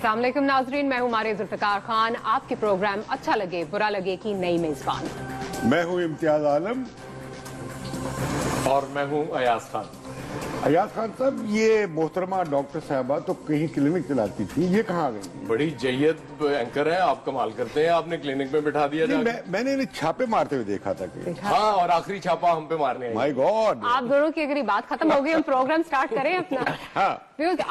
अस्सलाम वालेकुम नाजरीन, मैं हूं मारे जुल्फिकार खान। आपके प्रोग्राम अच्छा लगे बुरा लगे की नई मेजबान। मैं हूं इम्तियाज आलम और मैं हूं अयाज खान। अयाज खान साहब, ये मोहतरमा डॉक्टर साहबा तो कहीं क्लिनिक चलाती थी, ये कहाँ आ गई? बड़ी जय्यद एंकर है, आप कमाल करते हैं। आपने क्लिनिक में बिठा दिया। मैंने इन्हें छापे मारते हुए देखा था कि हाँ, और आखिरी छापा हम पे मारने आई। माय गॉड, आप दोनों की अगर बात खत्म हो गई, हम प्रोग्राम स्टार्ट करें अपना। हाँ।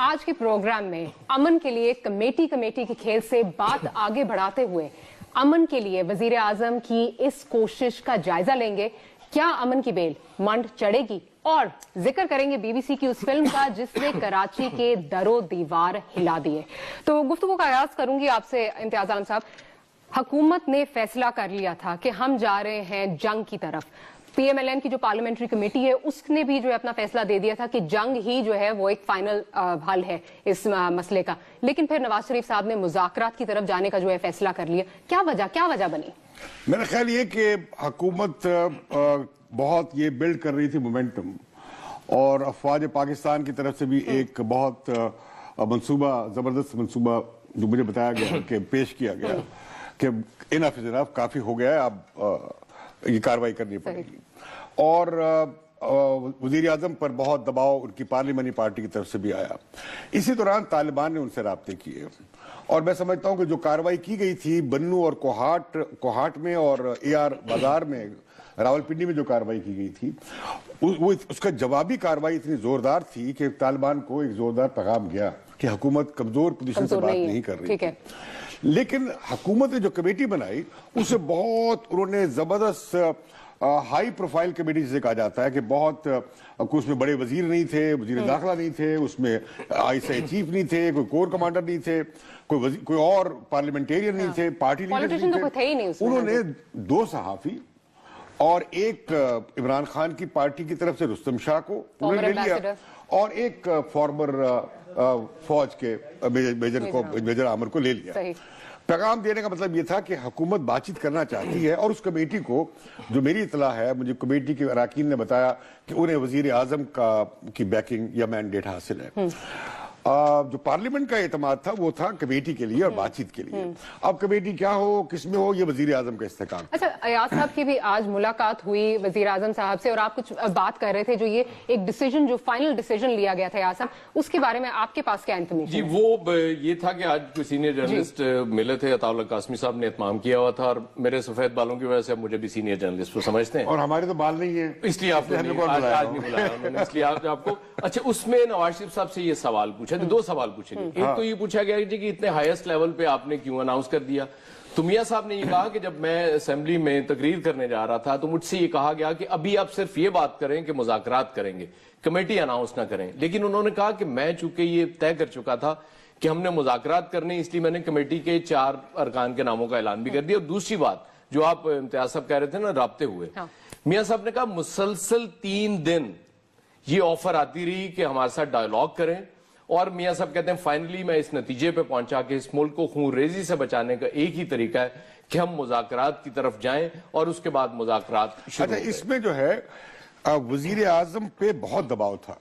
आज के प्रोग्राम में अमन के लिए कमेटी के खेल से बात आगे बढ़ाते हुए अमन के लिए वजीर आजम की इस कोशिश का जायजा लेंगे। क्या अमन की बेल मंड चढ़ेगी? और जिक्र करेंगे बीबीसी की उस फिल्म का जिसने कराची के दरो दीवार हिला दिए। तो गुफ्तगू का आगाज करूंगी आपसे इम्तियाज आलम साहब। हुकूमत ने फैसला कर लिया था कि हम जा रहे हैं जंग की तरफ। पीएमएलएन की जो पार्लियामेंट्री कमेटी है उसने भी जो है अपना फैसला दे दिया था कि जंग ही जो है वो एक फाइनल हल है इस मसले का। लेकिन फिर नवाज शरीफ साहब ने मुज़ाकरात की तरफ जाने का जो है फैसला कर लिया। क्या वजह बनी? मेरा ख्याल ये कि हुकूमत बहुत ये बिल्ड कर रही थी मोमेंटम, और अफवाज पाकिस्तान की तरफ से भी एक बहुत जबरदस्त मंसूबा जो मुझे बताया गया कि पेश किया गया कि इनफ इज इनफ, काफी हो गया है, अब ये कार्रवाई करनी पड़ेगी। और वजीर आजम पर बहुत दबाव उनकी पार्लियामेंट्री पार्टी की तरफ से भी आया। इसी दौरान तालिबान ने उनसे राब्ते किए, और मैं समझता हूं कि जो कार्रवाई की गई थी बन्नू और कोहाट में और AR बाजार में, रावलपिंडी में जो कार्रवाई की गई थी, वो उसका जवाबी कार्रवाई इतनी जोरदार थी कि तालिबान को एक जोरदार पैगाम गया कि हुकूमत कमजोर पोजीशन से बात नहीं कर रही है। लेकिन हुकूमत ने जो कमेटी बनाई उसे बहुत उन्होंने जबरदस्त हाई प्रोफाइल कमेटी जिसे कहा जाता है कि बहुत उसमें बड़े वजीर नहीं थे, वजीर दाखिला नहीं थे, उसमें ISI चीफ नहीं थे, कोई कोर कमांडर नहीं थे, कोई और पार्लियामेंटेरियन नहीं थे, पार्टी लीडर नहीं थे। उन्होंने 2 सहाफी और एक इमरान खान की पार्टी की तरफ से रुस्तम शाह को उन्होंने ले लिया, और एक फॉर्मर फौज के मेजर आमिर को ले लिया। पैगाम देने का मतलब ये था कि हुकूमत बातचीत करना चाहती है, और उस कमेटी को, जो मेरी इतला है, मुझे कमेटी के अरकान ने बताया कि उन्हें वजीर आजम की बैकिंग या मैंडेट हासिल है। जो पार्लियामेंट का एतमाद था वो था कमेटी के लिए और बातचीत के लिए। अब कमेटी क्या हो, किसमें हो, ये वजीर आजम का इस्तेकाम। अच्छा, अयाज साहब की भी आज मुलाकात हुई वजीर आजम साहब से, और आप कुछ बात कर रहे थे जो ये एक डिसीजन, जो फाइनल डिसीजन लिया गया था अयाज साहब, उसके बारे में आपके पास क्या इन्फॉर्मेशन? जी, वो ये था कि आज कोई सीनियर जर्नलिस्ट मिले थे, अताउल्लाह कासमी साहब ने इत्माम किया हुआ था, और मेरे सफेद बालों की वजह से मुझे भी सीनियर जर्नलिस्ट को समझते हैं, और हमारे तो बाल नहीं है, इसलिए आपको आज नहीं बुलाया उन्होंने, इसलिए आपको। अच्छा, उसमें नवाज शरीफ साहब से ये सवाल पूछा, 2 सवाल पूछे। एक तो ये पूछा गया कि इतने हाईएस्ट लेवल पे आपने क्यों अनाउंस कर दिया। तो मियां साहब ने ये कहा कि जब मैं असेंबली में तकरीर करने जा रहा था तो मुझसे ये कहा गया कि अभी आप सिर्फ ये बात करें कि मुज़ाकरात करेंगे, कमेटी अनाउंस ना करें। लेकिन उन्होंने कहा कि मैं चूंकि ये तय कर चुका था कि हमने मुज़ाकरात करने, इसलिए मैंने कमेटी के 4 अरकान के नामों का ऐलान भी कर दिया। और दूसरी बात जो आप इम्तियाज साहब कह रहे थे ना, राब्ते हुए, मियां साहब ने कहा मुसलसल 3 दिन ये ऑफर आती रही कि हमारे साथ डायलॉग करें, और मियां साहब कहते हैं फाइनली मैं इस नतीजे पे पहुंचा कि इस मुल्क को खूनरेजी से बचाने का एक ही तरीका है कि हम मुज़ाकरात की तरफ जाएं, और उसके बाद मुज़ाकरात शुरू। अच्छा, इसमें जो है वजीर आजम पे बहुत दबाव था,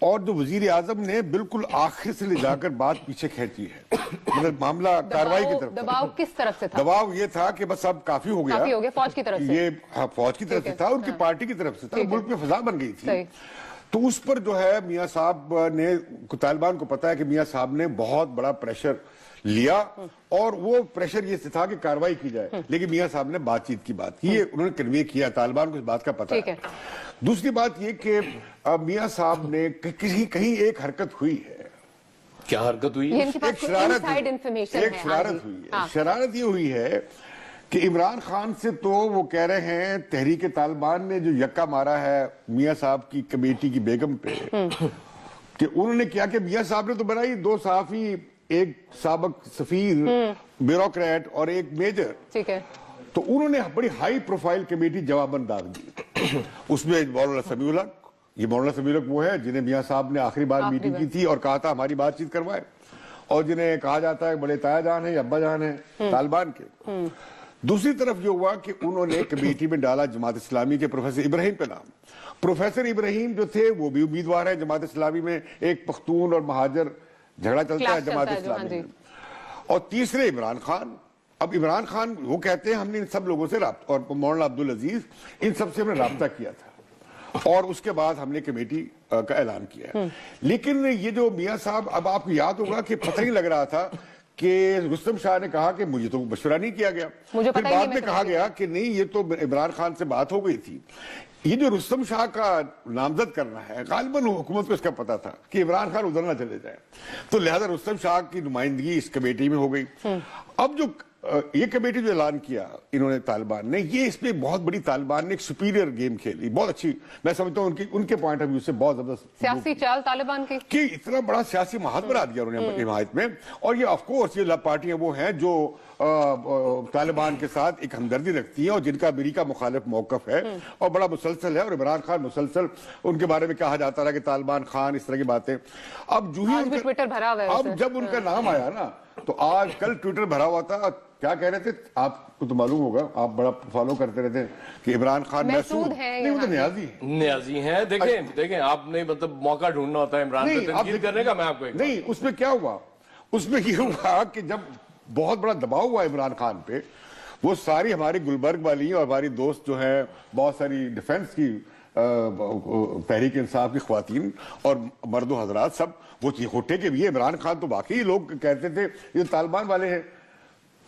और जो वजीर आजम ने बिल्कुल आखिर से ले जाकर बात पीछे खींची है, मतलब मामला कार्रवाई की तरफ। दबाव किस तरफ से था? दबाव ये था कि बस अब काफी हो गया, फौज की तरफ से। ये फौज की तरफ से था, उनकी पार्टी की तरफ से था, मुल्क में फजा बन गई थी। तो उस पर जो है मियां साहब ने, तालिबान को पता है कि मियां साहब ने बहुत बड़ा प्रेशर लिया, और वो प्रेशर ये था कि कार्रवाई की जाए, लेकिन मियां साहब ने बातचीत की बात की, उन्होंने कन्वे किया, तालिबान को इस बात का पता है। दूसरी बात ये कि मियां साहब ने कहीं एक हरकत हुई है। क्या हरकत हुई? एक शरारत हुई है। शरारत ये हुई है कि इमरान खान से तो वो कह रहे हैं तहरीक तालिबान ने जो यक्का मारा है मियां साहब की कमेटी की बेगम पे, कि उन्होंने क्या कि मियां साहब ने तो बनाई 2 सहाफी, एक साबक सफीर ब्यूरोक्रेट और एक मेजर, ठीक है, तो उन्होंने बड़ी हाई प्रोफाइल कमेटी जवाबन दाग दी। उसमें मौलाना समीउल हक, ये मौलाना समीउल हक वो है जिन्हें मियां साहब ने आखिरी बार मीटिंग की थी और कहा था हमारी बातचीत करवाए, और जिन्हें कहा जाता है बड़े ताया जान है, अब्बा जान है तालिबान के। दूसरी तरफ जो हुआ कि उन्होंने कमेटी में डाला जमात इस्लामी के प्रोफेसर इब्राहिम का नाम। प्रोफेसर इब्राहिम जो थे वो भी उम्मीदवार है जमात इस्लामी में, एक पख्तून और महाजर झगड़ा चलता है जमात इस्लामी में। और तीसरे इमरान खान। अब इमरान खान वो कहते हैं हमने इन सब लोगों से राब्ता, और मौलाना अब्दुल अजीज, इन सब से हमने राब्ता किया था और उसके बाद हमने कमेटी का ऐलान किया। लेकिन ये जो मियां साहब, अब आपको याद होगा कि पता नहीं लग रहा था कि रुस्तम शाह ने कहा कि मुझे तो मशवरा नहीं किया गया, फिर बाद में कहा गया कि नहीं ये तो इमरान खान से बात हो गई थी। ये जो रुस्तम शाह का नामजद करना है, गालिबन हुकूमत को इसका पता था कि इमरान खान उधर ना चले जाए, तो लिहाजा रुस्तम शाह की नुमाइंदगी इस कमेटी में हो गई। अब जो ये कमेटी जो ऐलान किया इन्होंने तालिबान ने, ये इसमें बहुत बड़ी, तालिबान ने एक सुपीरियर गेम खेली, बहुत अच्छी, मैं समझता हूँ उनके पॉइंट ऑफ व्यू से बहुत जबरदस्त सियासी चाल तालिबान की, कि इतना बड़ा सियासी महाज बना दिया उन्होंने हिमायत में। और ये ऑफ कोर्स ये पार्टियां वो हैं जो तालिबान के साथ एक हमदर्दी रखती हैं और जिनका अमेरिका मुखालिफ मौकफ है और बड़ा मुसलसल है। और इमरान खान मुसलसल उनके बारे में कहा जाता रहा कि तालिबान खान, इस तरह की बातें। अब जो ही ट्विटर भरा हुआ है, अब जब उनका नाम आया ना, तो आज कल ट्विटर भरा हुआ था, क्या कह रहे थे, आपको तो मालूम होगा, आप बड़ा फॉलो करते रहते हैं, कि इमरान खान महसूद है, नहीं वो तो न्याजी हैं। देखें आपने मतलब मौका ढूंढना होता है इमरान पे तनकीद करने का। मैं आपको नहीं, उसमें क्या हुआ, उसमें ये हुआ कि जब बहुत बड़ा दबाव हुआ इमरान खान पे, वो सारी हमारी गुलबर्ग वाली और हमारी दोस्त जो है, बहुत सारी डिफेंस की तहरीक इंसाफ की ख्वातीन और मर्दो हजरात, सब वो होटे के भी। इमरान खान तो वाकई लोग कहते थे ये तालिबान वाले हैं,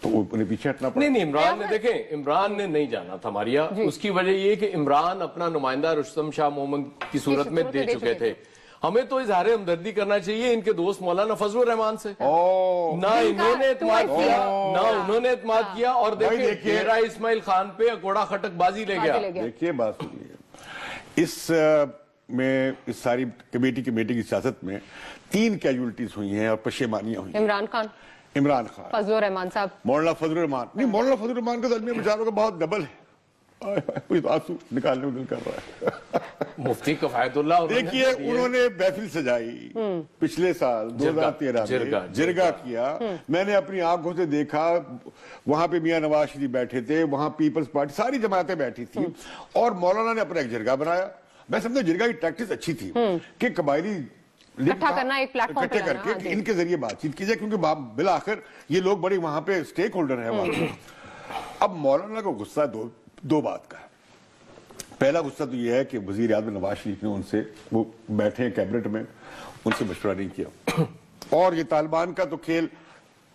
तो उन्हें पीछे हटना पड़ा। नहीं, इमरान ने, देखें इमरान ने नहीं जाना था मारिया। उसकी वजह ये कि इमरान अपना नुमाइंदा रुस्तम शाह मोहम्मद की सूरत में दे चुके थे। हमें तो इजहार हमदर्दी करना चाहिए इनके दोस्त मौलाना फजलुर रहमान से। ना इन्होंने एतमाद किया, ना उन्होंने एतमाद किया। और देखिए चेहरा इस्माइल खान पे अकोड़ा खटक बाजी ले गया। देखिए बात सुनिए, इस सारी कमेटी की सियासत में 3 कैजुअलिटीज हुई हैं और पशेमानियां हुई हैं। इमरान खान, फजलुर रहमान साहब, मौलाना फजलुर रहमान। नहीं, मौलाना फजलुर रहमान का दरमियान बेचारों का बहुत डबल है, आंसू निकालने में दिल कर रहा है। मुफ्ती कफायतुल्लाह, देखिए उन्होंने महफिल सजाई पिछले साल 2013 में, जिरगा किया। मैंने अपनी आंखों से देखा, वहां पे मियां नवाज शरीफ बैठे थे, वहां पीपल्स पार्टी सारी जमातें बैठी थी और मौलाना ने अपना एक जिरगा बनाया। मैं समझता हूं जिरगा की टैक्टिस अच्छी थी कि कबायली इकट्ठा करना, एक प्लेटफॉर्म इकट्ठे करके इनके जरिए बातचीत की जाए, क्योंकि बिल आखिर ये लोग बड़े वहां पे स्टेक होल्डर है। अब मौलाना को गुस्सा दो बात का। पहला गुस्सा तो ये है कि वजीर आज़म नवाज शरीफ ने उनसे, वो बैठे हैं कैबिनेट में, उनसे मशवरा नहीं किया। और ये तालिबान का तो खेल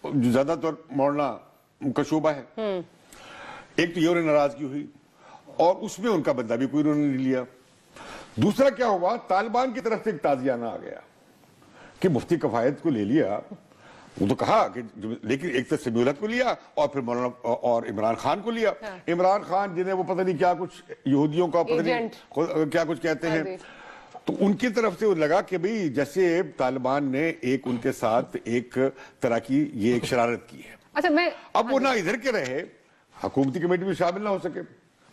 ज्यादातर मौलाना का शोबा है। एक तो ये उन्हें नाराजगी हुई और उसमें उनका बदला भी कोई उन्होंने नहीं लिया। दूसरा क्या हुआ, तालिबान की तरफ से एक ताजियाना आ गया कि मुफ्ती कफायत को ले लिया। वो तो कहा कि, लेकिन एक तो समीउल हक को लिया और फिर मौलाना और इमरान खान को लिया। इमरान खान जिन्हें वो पता नहीं क्या कुछ यहूदियों का पता नहीं क्या कुछ कहते हैं, तो उनकी तरफ से वो लगा कि भाई जैसे तालिबान ने एक उनके साथ एक तरह की ये एक शरारत की है। अच्छा, अब वो ना इधर के रहे, हुकूमती कमेटी में शामिल ना हो सके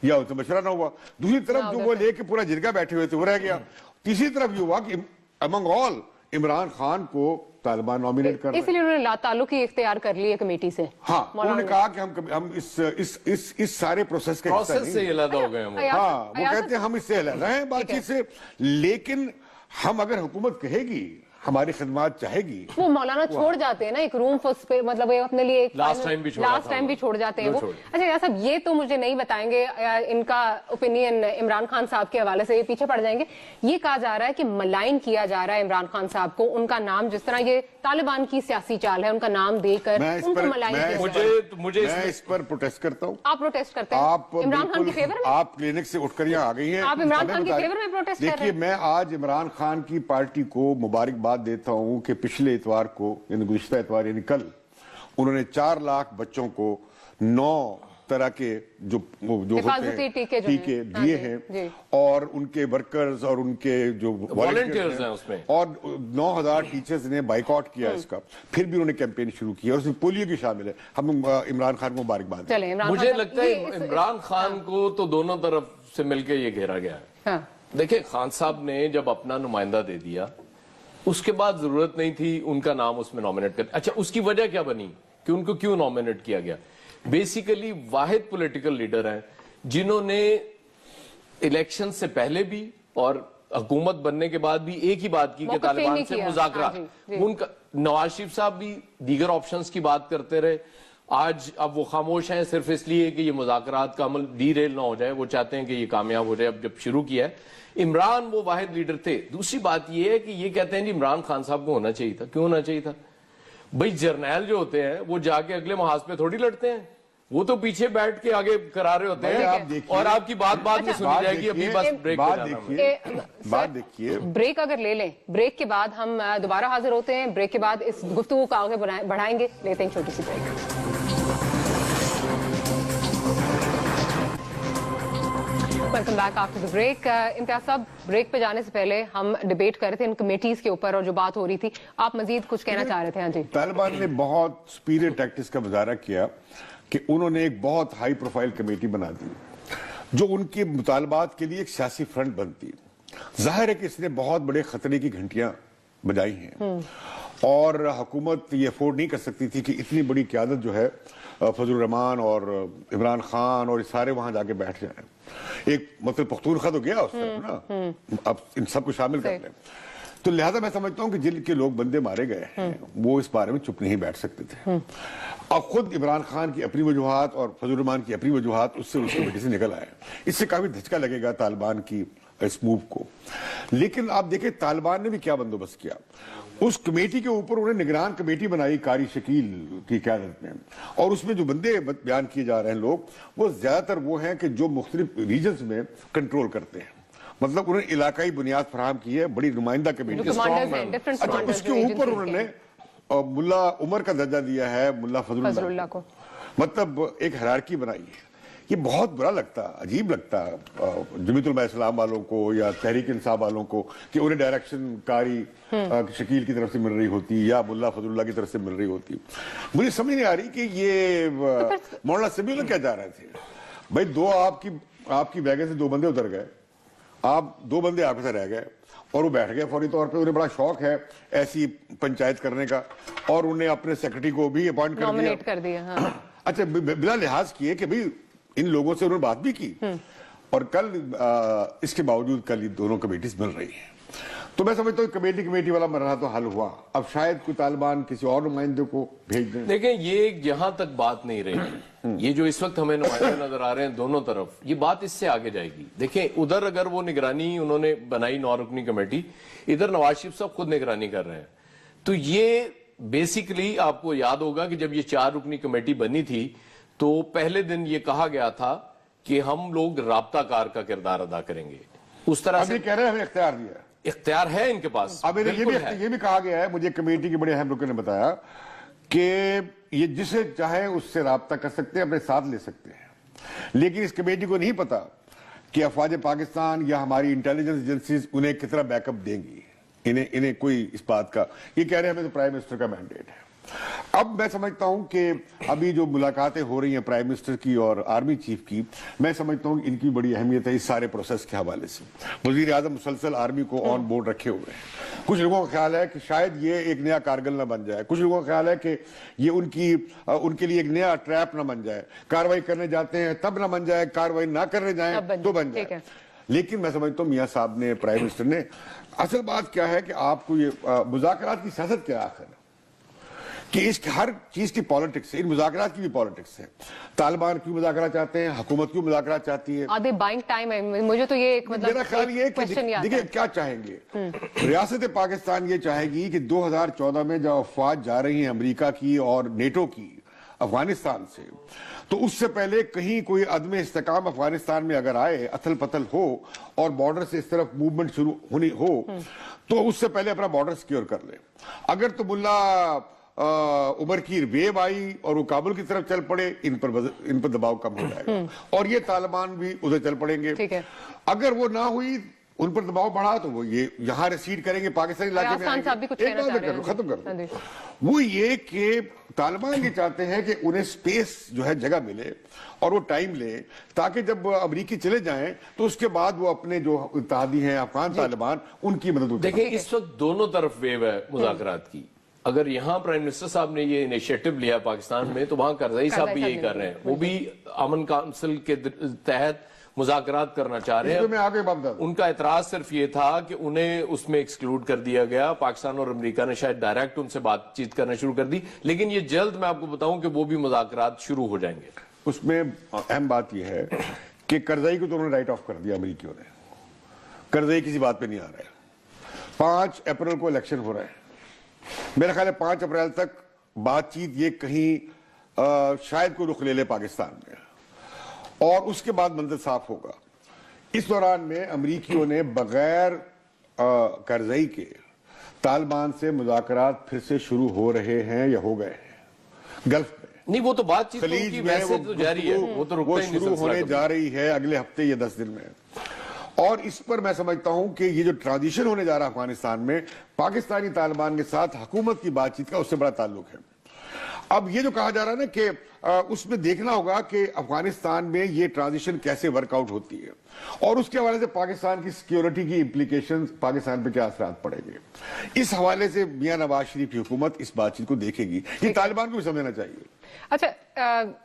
या उनसे मशवरा ना हुआ। दूसरी तरफ जो वो लेके पूरा जिरगा बैठे हुए थे वो रह गया। तीसरी तरफ ये हुआ कि अमंग ऑल इमरान खान को तालिबान नॉमिनेट कर रहे हैं, इसलिए उन्होंने लाताल्लुकी इख्तियार कर ली है कमेटी से। हाँ, उन्होंने कहा कि हम इस सारे प्रोसेस के हिस्सा नहीं, से अलग हो गए हम। हाँ, वो कहते हैं हम इससे अलग हैं बातचीत से, लेकिन हम अगर हुकूमत कहेगी, हमारी खिदमत चाहेगी। वो मौलाना छोड़ जाते हैं ना एक रूम फॉर स्पेस, मतलब अपने लिए लास्ट टाइम भी छोड़ जाते हैं वो। अच्छा यार साहब, ये तो मुझे नहीं बताएंगे इनका ओपिनियन इमरान खान साहब के हवाले से, ये पीछे पड़ जाएंगे। ये कहा जा रहा है कि मलाइन किया जा रहा है इमरान खान साहब को, उनका नाम, जिस तरह ये तालिबान की सियासी चाल है, उनका नाम देकर उनको मलाइन। मुझे इस पर प्रोटेस्ट करता हूँ। आप प्रोटेस्ट करते हैं? आप इमरान खान के फेवर में? आप क्लिनिक से उठकर यहाँ आ गई हैं, आप इमरान खान के फेवर में प्रोटेस्ट कर रहे हैं? देखिए, मैं आज इमरान खान की पार्टी को मुबारकबाद देता हूँ कि पिछले इतवार को, यानी गुज़िश्ता इतवार यानी कल, उन्होंने 4 लाख बच्चों को 9 तरह के जो टीके दिए हैं और उनके वर्कर्स और उनके जो वॉलंटियर्स हैं उसमें, और 9000 टीचर्स ने बाइकआउट किया इसका। फिर भी उन्होंने कैंपेन शुरू की और उसमें पोलियो की शामिल है। हम इमरान खान को मुबारकबाद दें। मुझे लगता है इमरान खान को तो दोनों तरफ से मिलकर ये घेरा गया है। देखिए, खान साहब ने जब अपना नुमाइंदा दे दिया, उसके बाद जरूरत नहीं थी उनका नाम उसमें नॉमिनेट कर। अच्छा, उसकी वजह क्या बनी कि उनको क्यों नॉमिनेट किया गया? बेसिकली वाहिद पॉलिटिकल लीडर हैं जिन्होंने इलेक्शन से पहले भी और हुकूमत बनने के बाद भी एक ही बात की कि तालिबान से मुज़ाकरा। उनका नवाज शरीफ साहब भी दीगर ऑप्शंस की बात करते रहे, आज अब वो खामोश हैं सिर्फ इसलिए कि ये मुज़ाकरात का अमल डीरेल ना हो जाए, वो चाहते हैं कि ये कामयाब हो जाए। अब जब शुरू किया है, इमरान वो वाहिद लीडर थे। दूसरी बात ये है कि ये कहते हैं जी इमरान खान साहब को होना चाहिए था। क्यों होना चाहिए था भाई? जर्नैल जो होते हैं वो जाके अगले महाज पे थोड़ी लड़ते हैं, वो तो पीछे बैठ के आगे करा रहे होते हैं, और आपकी बात बाद में सुनी जाएगी। अभी बस ब्रेक बात देखिए, ब्रेक अगर ले लें, ब्रेक के बाद हम दोबारा हाजिर होते हैं। ब्रेक के बाद इस गुफ्तगू को आगे बढ़ाएंगे। लेते हैं छोटी सी break. Welcome back after the break. Imtiaz साहब, ब्रेक पे जाने से पहले हम डिबेट कर रहे थे इन कमेटीज के ऊपर और जो बात हो रही थी, आप मजीद कुछ कहना चाह रहे थे? हाँ जी। तालिबान ने बहुत सुपीरियर टैक्टिक्स का मुजाहरा किया कि उन्होंने एक बहुत हाई प्रोफाइल कमेटी बना दी जो उनके मुतालबात के लिए एक सियासी फ्रंट बनती। जाहिर है कि इसने बहुत बड़े खतरे की घंटियां बजाई हैं और हुकूमत ये अफोर्ड नहीं कर सकती थी कि इतनी बड़ी क़यादत जो है फजलुर रहमान और इमरान खान और सारे वहां जाके बैठ जाए। एक मतलब पख्तूनख्वा तो गया उस तरफ ना, अब इन सबको शामिल कर लें। तो लिहाजा मैं समझता हूं कि जिनके लोग बंदे मारे गए हैं वो इस बारे में चुप नहीं बैठ सकते थे। अब खुद इमरान खान की अपनी वजूहात और फजलुर रहमान की अपनी वजूहात उससे उसकी वजह से निकल आए। इससे काफी धचका लगेगा तालिबान की इस मूव को। लेकिन आप देखें तालिबान ने भी क्या बंदोबस्त किया। उस कमेटी के ऊपर उन्हें निगरान कमेटी बनाई कारी शकील की क़यादत में, और उसमें जो बंदे बयान किए जा रहे हैं लोग, वो ज्यादातर वो हैं कि जो मुख्तलिफ रीजन्स में कंट्रोल करते हैं। मतलब उन्होंने इलाकाई बुनियाद फराहम की है, बड़ी नुमाइंदा कमेटी। अच्छा, उसके ऊपर उन्होंने मुल्ला उमर का दर्जा दिया है मुल्ला फजलुल्लाह को। मतलब एक हायरार्की बनाई है। ये बहुत बुरा लगता, अजीब लगता जमीयत उलमा इस्लाम वालों को या तहरीक इंसाफ वालों को कि उन्हें डायरेक्शन कारी शकील की तरफ से मिल रही होती या मुल्ला फजलुल्लाह की तरफ से मिल रही होती। मुझे समझ नहीं आ रही कि ये मौलाना समीउल्लाह क्या जा रहे थे। भाई दो आपकी वैगन से दो बंदे उतर गए, आप दो बंदे आपके साथ रह गए और वो बैठ गए फौरी तौर पे। उन्हें बड़ा शौक है ऐसी पंचायत करने का और उन्हें अपने सेक्रेटरी को भी अपॉइंट कर दिया। हाँ। अच्छा, बिना लिहाज किए कि भाई इन लोगों से उन्होंने बात भी की और कल इसके बावजूद कल ये दोनों कमेटीज मिल रही हैं। तो मैं समझता हूँ कमेटी वाला मरहला तो हल हुआ। अब शायद कोई तालिबान किसी और नुमाइंदे को भेज दें। देखें, ये जहां तक बात नहीं रही, ये जो इस वक्त हमें नुमाइंदे नजर आ रहे हैं दोनों तरफ, ये बात इससे आगे जाएगी। देखें, उधर अगर वो निगरानी उन्होंने बनाई 9 रुकनी कमेटी, इधर नवाज शरीफ साहब खुद निगरानी कर रहे हैं। तो ये बेसिकली आपको याद होगा कि जब ये 4 रुकनी कमेटी बनी थी तो पहले दिन ये कहा गया था कि हम लोग राब्ताकार का किरदार अदा करेंगे। उस तरह से कह रहे हैं हमें इख्तियार दिया, इख्तियार है इनके पास। अब ये भी कहा गया है, मुझे कमेटी के बड़े अहम रुकन ने बताया कि ये जिसे चाहे उससे राब्ता कर सकते हैं, अपने साथ ले सकते हैं। लेकिन इस कमेटी को नहीं पता कि अफवाज पाकिस्तान या हमारी इंटेलिजेंस एजेंसीज उन्हें कितना बैकअप देंगी। इन्हें कोई इस बात का, ये कह रहे हैं हमें तो प्राइम मिनिस्टर का मैंडेट है। अब मैं समझता हूं कि अभी जो मुलाकातें हो रही हैं प्राइम मिनिस्टर की और आर्मी चीफ की, मैं समझता हूं इनकी बड़ी अहमियत है इस सारे प्रोसेस के हवाले से। वजीर आजम मुसलसल आर्मी को ऑन बोर्ड रखे हुए हैं। कुछ लोगों का ख्याल है कि शायद ये एक नया कारगिल ना बन जाए, कुछ लोगों का ख्याल है कि ये उनके लिए एक नया ट्रैप ना बन जाए। कार्रवाई करने जाते हैं तब ना बन जाए, कार्रवाई ना करने जाए तो बन जाए। लेकिन मैं समझता हूं मियां साहब ने, प्राइम मिनिस्टर ने, असल बात क्या है कि आपको ये मुज़ाकरात की सियासत क्या आखिर कि इस हर चीज की पॉलिटिक्स है, इन मुज़ाकरात की भी पॉलिटिक्स है। तालिबान क्यों मुज़ाकरा चाहते हैं, हुकूमत क्यों मुज़ाकरा चाहती है, आधे बाइंग टाइम है। मुझे तो ये एक मतलब मेरा ख्याल ये कि देखिए क्या चाहेंगे। रियासत पाकिस्तान ये चाहेगी कि 2014 में जब अफवाज जा रही हैं अमेरिका की और नेटो की अफगानिस्तान से, तो उससे पहले कहीं कोई अदम इस्तेकाम अफगानिस्तान में अगर आए, अथल पथल हो और बॉर्डर से इस तरफ मूवमेंट शुरू होनी हो, तो उससे पहले अपना बॉर्डर सिक्योर कर ले। अगर तो मुल्ला उमर की वेव आई और वो काबुल की तरफ चल पड़े, इन पर दबाव कम हो जाएगा और ये तालिबान भी उधर चल पड़ेंगे। अगर वो ना हुई, उन पर दबाव बढ़ा, तो वो ये यहाँ रिसीड करेंगे, पाकिस्तानी इलाके में आएंगे। खत्म कर दो। वो ये कि तालिबान ये चाहते हैं कि उन्हें स्पेस जो है जगह मिले और वो टाइम ले, ताकि जब अमरीकी चले जाएं तो उसके बाद वो अपने जो इत्तेहादी हैं अफगान तालिबान, उनकी मदद। देखिए, इस वक्त दोनों तरफ वेव है मुज़ाकरात की। अगर यहाँ प्राइम मिनिस्टर साहब ने ये इनिशिएटिव लिया पाकिस्तान में, तो वहां करज़ई साहब भी यही कर रहे हैं। वो भी अमन काउंसिल के तहत مذاکرات کرنا چاہ رہے میں آگے بات ہیں. ان کا اعتراض صرف یہ تھا کہ انہیں اس میں ایکسکلوڈ کر دیا گیا. پاکستان اور امریکہ نے شاید ڈائریکٹ ان سے بات چیت کرنا شروع کر دی, لیکن یہ جلد میں آپ کو بتاؤں کہ وہ بھی مذاکرات شروع ہو جائیں گے. اس میں اہم بات یہ ہے کہ کرزئی کو تو انہوں نے رائٹ آف کر دیا امریکیوں نے. کرزئی کسی بات پہ نہیں آ رہا ہے. 5 اپریل کو الیکشن ہو رہا ہے. میرا خیال ہے 5 اپریل تک بات چیت یہ کہیں شاید کوئی رخ لے لے پاکستان میں, اور اس کے بعد منظر صاف ہوگا. اس دوران میں امریکیوں نے بغیر کرزئی کے طالبان سے مذاکرات پھر سے شروع ہو رہے ہیں یا ہو گئے ہیں گلف میں. نہیں, وہ تو بات چیت خلیج میں تو جاری ہے, وہ تو رکتا ہی نہیں. شروع ہونے جا رہی ہے اگلے ہفتے یا 10 دن میں. اور اس پر میں سمجھتا ہوں کہ یہ جو ٹرانزیشن ہونے جا رہا ہے افغانستان میں, پاکستانی طالبان کے ساتھ حکومت کی بات چیت کا اس سے بڑا تعلق ہے. اب یہ جو کہا جا رہا ہے نا کہ اس میں دیکھنا ہوگا کہ افغانستان میں یہ ٹرانزیشن کیسے ورک آؤٹ ہوتی ہے, اور اس کے حوالے سے پاکستان کی سیکیورٹی کی امپلیکیشنز پاکستان پہ کیا اثرات پڑیں گے. اس حوالے سے میاں نواز شریف کی حکومت اس بات چیت کو دیکے گی. یہ طالبان کو بھی سمجھنا چاہیے. اچھا,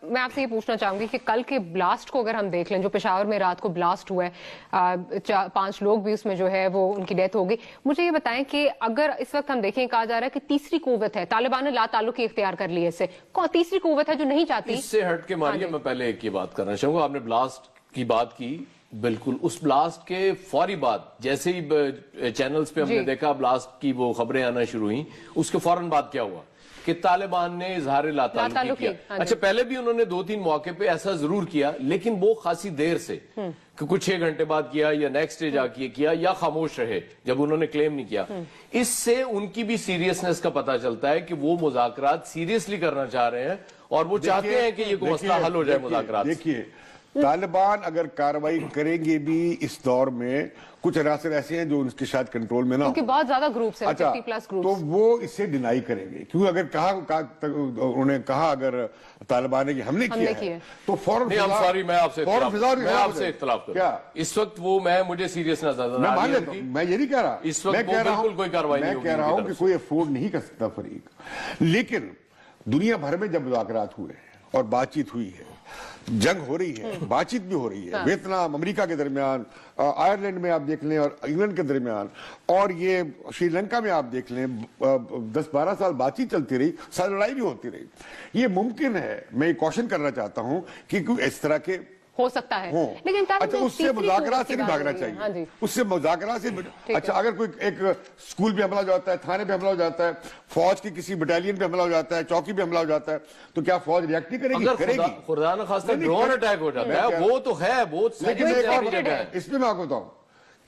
میں آپ سے یہ پوچھنا چاہوں گی کہ کل کے بلاسٹ کو اگر ہم دیکھ لیں, جو پشاور میں رات کو بلاسٹ ہوا ہے, 5 لوگ بھی اس میں جو ہے وہ ان کی ڈیتھ ہو گئی. مجھے یہ بتائیں کہ اگر اس وقت ہم دیکھیں, کہا جا رہا ہے کہ تیسری قوت ہے, طالبان نے لا تعلقی اختیار کر لی ہے, اس سے تیسری قوت ہے جو نہیں چاہتی. اس سے ہٹ کے ماریہ میں پہلے ایک یہ بات کرنا چاہوں گا. آپ نے بلاسٹ کی بات کی, بالکل اس بلاسٹ کے فوری بعد جیسے ہی چینلز پہ ہم نے دیکھا بلاسٹ کی وہ خبریں آنا شروع ہوئیں, اس کے فوراً بعد کیا ہوا کہ طالبان نے اظہار لا تعلقی کیا. اچھا, پہلے بھی انہوں نے 2-3 موقع پہ ایسا ضرور کیا, لیکن وہ خاصی دیر سے, کہ کچھ 6 گھنٹے بعد کیا یا نیکسٹ ڈے جا کے کیا, یا خاموش رہے جب انہوں نے کلیم نہیں کیا. اس سے ان کی بھی سیریسنس کا پتہ چلتا ہے کہ وہ مذاکرات سیریسلی کرنا چاہ رہے ہیں, اور وہ چاہتے ہیں کہ یہ مسئلہ حل ہو جائے مذاکرات. دیکھیے, طالبان اگر کارروائی کریں گے بھی اس دور میں, کچھ عناصر ایسے ہیں جو ان کے شاید کنٹرول میں نہ ہو, کیونکہ بہت زیادہ گروپس ہیں, 50+ گروپس, تو وہ اسے ڈینائی کریں گے. کیونکہ اگر انہوں نے کہا اگر طالبان نے ہم نے کیا ہے تو فوراً میں آپ سے اختلاف کروں. اس وقت وہ مجھے سیریس نظر میں مان لیتا ہوں, میں یہ نہیں کہہ رہا, اس وقت بالکل کوئی کارروائی نہیں ہوگی. میں کہہ رہا ہوں کہ کوئی افورڈ نہیں کر سکتا فریق. لیکن دنیا بھر میں جب مذاکرات ہوئے اور بات چیت ہوئی ہے, جنگ ہو رہی ہے, بات چیت بھی ہو رہی ہے, ویتنام امریکہ کے درمیان, آئرلینڈ میں آپ دیکھ لیں اور انگلینڈ کے درمیان, اور یہ شری لنکا میں آپ دیکھ لیں 10-12 سال بات چیت چلتی رہی, سال لڑائی بھی ہوتی رہی. یہ ممکن ہے, میں یہ کوشن کرنا چاہتا ہوں کہ کوئی اس طرح کے ہو سکتا ہے, لیکن اچھا اس سے مذاکرات سے نہیں بھاگنا چاہیے. اس سے مذاکرات سے, اچھا اگر کوئی ایک اسکول پہ حملہ ہو جاتا ہے, تھانے پہ حملہ ہو جاتا ہے, فوج کی کسی بٹالین پہ حملہ ہو جاتا ہے, چوکی پہ حملہ ہو جاتا ہے, تو کیا فوج ریئیکٹ نہیں کرے گی؟ کرے گی. خدا نخواستہ ڈرون اٹیک ہو جاتا ہے, وہ تو ہے, بہت لیکن اس میں میں آپ کو بتاؤں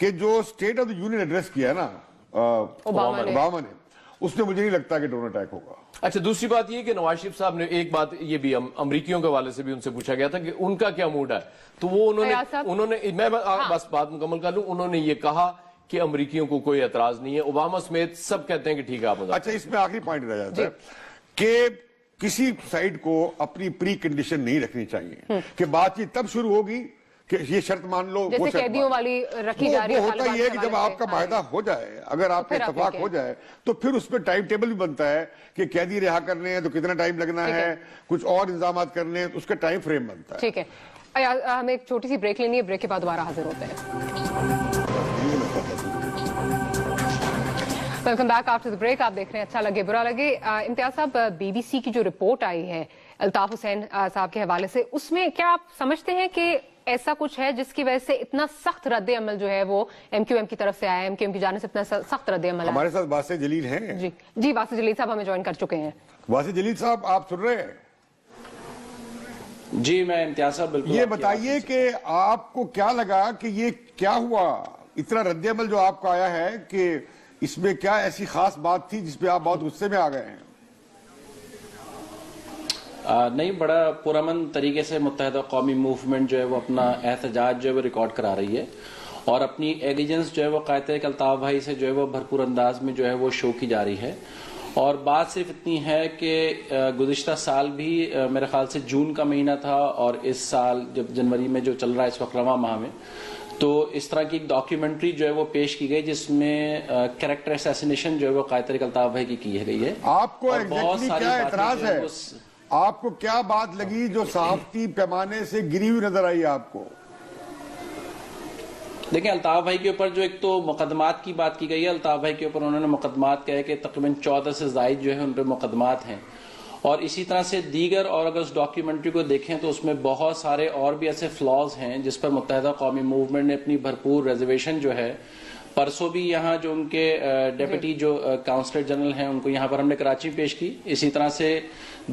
کہ جو state of the union address کیا ہے نا اوباما نے, اس میں مجھے نہیں لگتا کہ ڈرون اٹیک ہوگا. اچھا, دوسری بات یہ کہ نواز شریف صاحب نے ایک بات یہ بھی امریکیوں کے حوالے سے بھی ان سے پوچھا گیا تھا کہ ان کا کیا موڈ ہے, تو وہ انہوں نے میں بس بات مکمل کر لوں, انہوں نے یہ کہا کہ امریکیوں کو کوئی اعتراض نہیں ہے, اوباما سمیت سب کہتے ہیں کہ ٹھیک ہے آپ. اچھا, اس میں آخری پوائنٹ رہ جاتا ہے کہ کسی سائڈ کو اپنی پری کنڈیشن نہیں رکھنی چاہیے کہ بات چیت تب شروع ہوگی کہ یہ شرط مان لو, وہ قیدیوں والی رکھی جا رہی ہے. وہ ہوتا ہی ہے کہ جب آپ کا معاہدہ ہو جائے, اگر آپ کا اتفاق ہو جائے, تو پھر اس پہ ٹائم ٹیبل بھی بنتا ہے کہ قیدی رہا کرنے ہیں تو کتنا ٹائم لگنا ہے, کچھ اور انتظامات کرنے ہیں, اس کا ٹائم فریم بنتا ہے. ٹھیک ہے, ہمیں ایک چھوٹی سی بریک لینی ہے, بریک کے بعد دوبارہ حاضر ہوتے ہیں. Welcome back after the break. آپ دیکھ رہے ہیں اچھا لگے برا لگے. امتیاز صاحب, بی بی سی کی جو رپورٹ آئی ہے الطاف حسین صاحب کے حوالے سے, اس میں کیا آپ سمجھتے ہیں کہ ایسا کچھ ہے جس کی وجہ سے اتنا سخت رد عمل جو ہے وہ ایم کیو ایم کی طرف سے آیا ہے, ایم کیو ایم کی جانب سے اتنا سخت رد عمل ہے؟ ہمارے ساتھ واسع جلیل ہیں. جی واسع جلیل صاحب ہمیں جوائن کر چکے ہیں. واسع جلیل صاحب, آپ سن رہے ہیں؟ جی میں امتیاز صاحب بالکل. یہ بتائیے کہ آپ کو کیا لگا کہ یہ کیا ہوا, اتنا رد عمل جو آپ کا آیا ہے, کہ اس میں کیا ایسی خاص بات تھی جس پہ آپ بہت غصے میں آ گئے ہیں؟ نہیں, بڑا پرامن طریقے سے متحدہ قومی موومنٹ جو ہے وہ اپنا احتجاج جو ہے وہ ریکارڈ کرا رہی ہے, اور اپنی ایلیجنس جو ہے وہ قائد تحریک الطاف بھائی سے جو ہے وہ بھرپور انداز میں جو ہے وہ شو کی جا رہی ہے. اور بات صرف اتنی ہے کہ گزشتہ سال بھی میرے خیال سے جون کا مہینہ تھا, اور اس سال جب جنوری میں جو چل رہا ہے اس وقت رواں ماہ میں, تو اس طرح کی ایک ڈاکیومنٹری جو ہے وہ پیش کی گئی جس میں کریکٹر اسیسینیشن جو ہے وہ قائد تحریک الطاف بھائی کی گئی ہے. آپ کو ایگزیکٹلی کیا اعتراض ہے, آپ کو کیا بات لگی جو صحافتی پیمانے سے گری ہوئی نظر آئی آپ کو؟ دیکھیں الطاف بھائی کے اوپر جو ایک تو مقدمات کی بات کی گئی ہے، الطاف بھائی کے اوپر انہوں نے مقدمات کہے کہ تقریباً 14 سے زائد جو ہے ان پہ مقدمات ہیں، اور اسی طرح سے دیگر، اور اگر اس ڈاکیومنٹری کو دیکھیں تو اس میں بہت سارے اور بھی ایسے فلاز ہیں جس پر متحدہ قومی موومنٹ نے اپنی بھرپور ریزرویشن جو ہے، پرسوں بھی یہاں جو ان کے ڈیپٹی جو کاؤنسلر جنرل ہیں ان کو یہاں پر ہم نے کراچی پیش کی، اسی طرح سے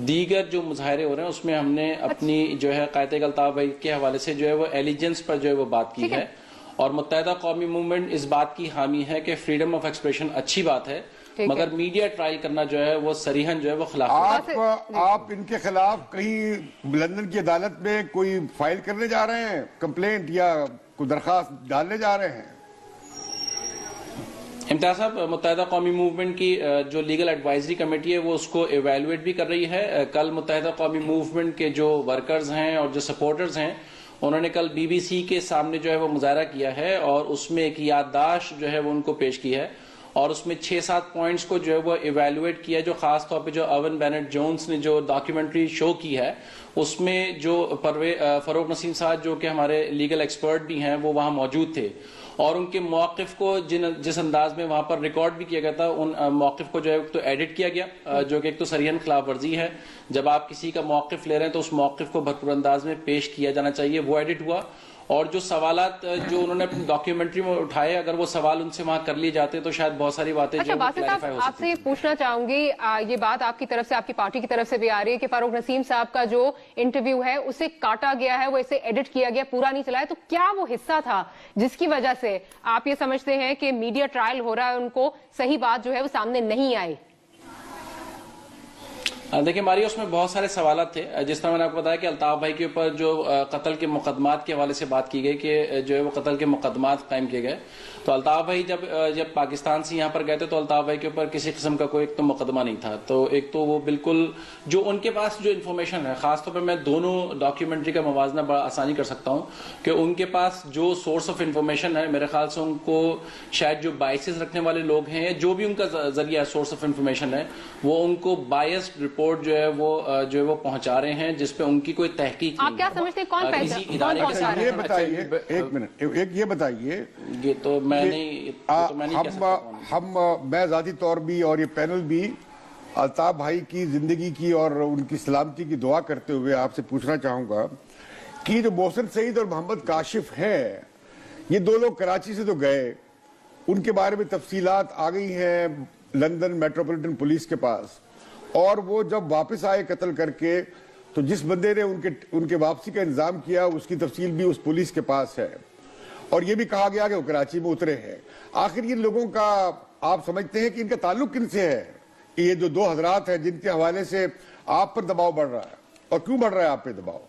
دیگر جو مظاہرے ہو رہے ہیں اس میں ہم نے اپنی جو ہے قائد الطاف بھائی کے حوالے سے جو ہے وہ ایلیجنس پر جو ہے وہ بات کی ہے، اور متحدہ قومی موومنٹ اس بات کی حامی ہے کہ فریڈم آف ایکسپریشن اچھی بات ہے، مگر میڈیا ٹرائل کرنا جو ہے وہ صریحاً جو ہے وہ خلاف ہے۔ آپ ان کے خلاف کہیں لندن کی عدالت میں کوئی فائل کرنے جا رہے ہیں، کمپلینٹ یا کوئی درخواست ڈالنے جا رہے ہیں؟ امتیاز صاحب، متحدہ قومی موومنٹ کی جو لیگل ایڈوائزری کمیٹی ہے وہ اس کو ایویلویٹ بھی کر رہی ہے۔ کل متحدہ قومی موومنٹ کے جو ورکرز ہیں اور جو سپورٹرز ہیں انہوں نے کل بی بی سی کے سامنے جو ہے وہ مظاہرہ کیا ہے، اور اس میں ایک یادداشت جو ہے وہ ان کو پیش کی ہے، اور اس میں 6-7 پوائنٹس کو جو ہے وہ ایویلویٹ کیا، جو خاص طور پہ جو اوون بینٹ جونز نے جو ڈاکیومنٹری شو کی ہے اس میں جو فروغ نسیم صاحب جو کہ ہمارے لیگل ایکسپرٹ بھی ہیں وہ وہاں موجود تھے، اور ان کے موقف کو جس انداز میں وہاں پر ریکارڈ بھی کیا گیا تھا، ان موقف کو جو ہے تو ایڈٹ کیا گیا، جو کہ ایک تو صریحاً خلاف ورزی ہے۔ جب آپ کسی کا موقف لے رہے ہیں تو اس موقف کو بھرپور انداز میں پیش کیا جانا چاہیے، وہ ایڈٹ ہوا، اور جو سوالات جو انہوں نے اپنی ڈاکیومنٹری میں اٹھائے اگر وہ سوال ان سے وہاں کر لیے جاتے تو شاید بہت ساری باتیں جو صاحب آپ سے پوچھنا چاہوں گی، یہ بات آپ کی طرف سے، آپ کی پارٹی کی طرف سے بھی آ رہی ہے کہ فاروق نسیم صاحب کا جو انٹرویو ہے اسے کاٹا گیا ہے، وہ اسے ایڈٹ کیا گیا، پورا نہیں چلایا، تو کیا وہ حصہ تھا جس کی وجہ سے آپ یہ سمجھتے ہیں کہ میڈیا ٹرائل ہو رہا ہے، ان کو صحیح بات جو ہے وہ سامنے نہیں آئی؟ دیکھیں ماری، اس میں بہت سارے سوالات تھے، جس طرح میں نے آپ کو بتایا کہ الطاف بھائی کے اوپر جو قتل کے مقدمات کے حوالے سے بات کی گئی کہ جو ہے وہ قتل کے مقدمات قائم کیے گئے، تو الطاف بھائی جب پاکستان سے یہاں پر گئے تھے تو الطاف بھائی کے اوپر کسی قسم کا کوئی ایک تو مقدمہ نہیں تھا، تو ایک تو وہ بالکل جو ان کے پاس جو انفارمیشن ہے، خاص طور پہ میں دونوں ڈاکیومنٹری کا موازنہ بڑا آسانی کر سکتا ہوں کہ ان کے پاس جو سورس آف انفارمیشن ہے، میرے خیال سے ان کو شاید جو بائسز رکھنے والے لوگ ہیں، جو بھی ان کا ذریعہ سورس آف انفارمیشن ہے، وہ ان کو بائسڈ رپورٹ جو ہے وہ پہنچا رہے ہیں جس پہ ان کی کوئی تحقیق نہیں۔ آپ کیا سمجھتے ہیں کون پہنچا رہا ہے؟ یہ بتائیے، ایک منٹ، یہ بتائیے، یہ تو میں نہیں میں ذاتی طور بھی اور یہ پینل بھی الطاف بھائی کی زندگی کی اور ان کی سلامتی کی دعا کرتے ہوئے آپ سے پوچھنا چاہوں گا کہ جو محسن سعید اور محمد کاشف ہیں، یہ دو لوگ کراچی سے تو گئے، ان کے بارے میں تفصیلات آ گئی ہیں لندن میٹروپولیٹن پولیس کے پاس، اور وہ جب واپس آئے قتل کر کے تو جس بندے نے ان کے واپسی کا انتظام کیا اس کی تفصیل بھی اس پولیس کے پاس ہے، اور یہ بھی کہا گیا کہ وہ کراچی میں اترے ہیں۔ آخر یہ لوگوں کا آپ سمجھتے ہیں کہ ان کا تعلق کن سے ہے؟ کہ یہ جو دو حضرات ہیں جن کے حوالے سے آپ پر دباؤ بڑھ رہا ہے، اور کیوں بڑھ رہا ہے آپ پہ دباؤ؟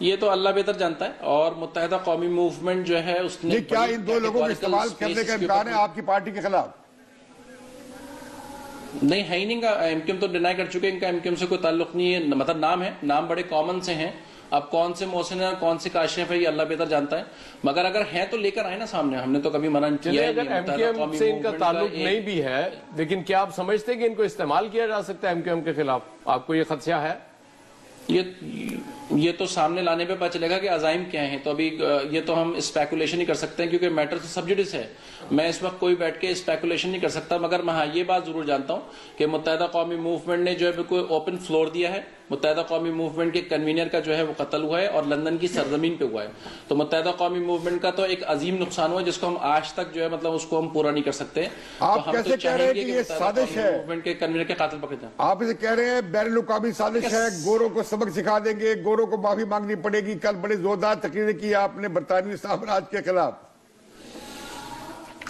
یہ تو اللہ بہتر جانتا ہے، اور متحدہ قومی موومنٹ جو ہے اس نے کیا ان دو لوگوں کو استعمال کرنے کا امکان ہے آپ کی پارٹی کے خلاف؟ نہیں ہے ہی نہیں، ایم کیو ایم تو ڈینائی کر چکے، ان کا ایم کیو ایم سے کوئی تعلق نہیں ہے، مطلب نام ہے، نام بڑے کامن سے ہیں، اب کون سے محسن ہے کون سے کاشف ہے یہ اللہ بہتر جانتا ہے، مگر اگر ہیں تو لے کر آئے نا سامنے، ہم نے تو کبھی منع کیا ہے۔ اگر ایم کیو ایم سے ان کا تعلق نہیں بھی ہے، لیکن کیا آپ سمجھتے ہیں کہ ان کو استعمال کیا جا سکتا ہے ایم کیو ایم کے خلاف؟ آپ کو یہ خدشہ ہے؟ یہ تو سامنے لانے پہ پتہ چلے گا کہ عزائم کیا ہیں، تو ابھی یہ تو ہم اسپیکولیشن نہیں کر سکتے ہیں کیونکہ میٹر تو سب جوڈس ہے، میں اس وقت کوئی بیٹھ کے اسپیکولیشن نہیں کر سکتا، مگر میں ہاں یہ بات ضرور جانتا ہوں کہ متحدہ قومی موومنٹ نے جو ہے کوئی اوپن فلور دیا ہے، متحدہ قومی موومنٹ کے کنوینر کا جو ہے وہ قتل ہوا ہے اور لندن کی سرزمین پہ ہوا ہے، تو متحدہ قومی موومنٹ کا تو ایک عظیم نقصان ہوا جس کو ہم آج تک جو ہے مطلب اس کو ہم پورا نہیں کر سکتے۔ آپ کیسے کہہ رہے ہیں کہ یہ سازش ہے؟ موومنٹ کے کنوینر کے قاتل پکڑے جائیں، آپ اسے کہہ رہے ہیں بین الاقوامی سازش ہے، گوروں کو سبق سکھا دیں گے، گوروں کو معافی مانگنی پڑے گی۔ کل بڑے زوردار تقریریں کی آپ نے برطانوی سامراج کے خلاف۔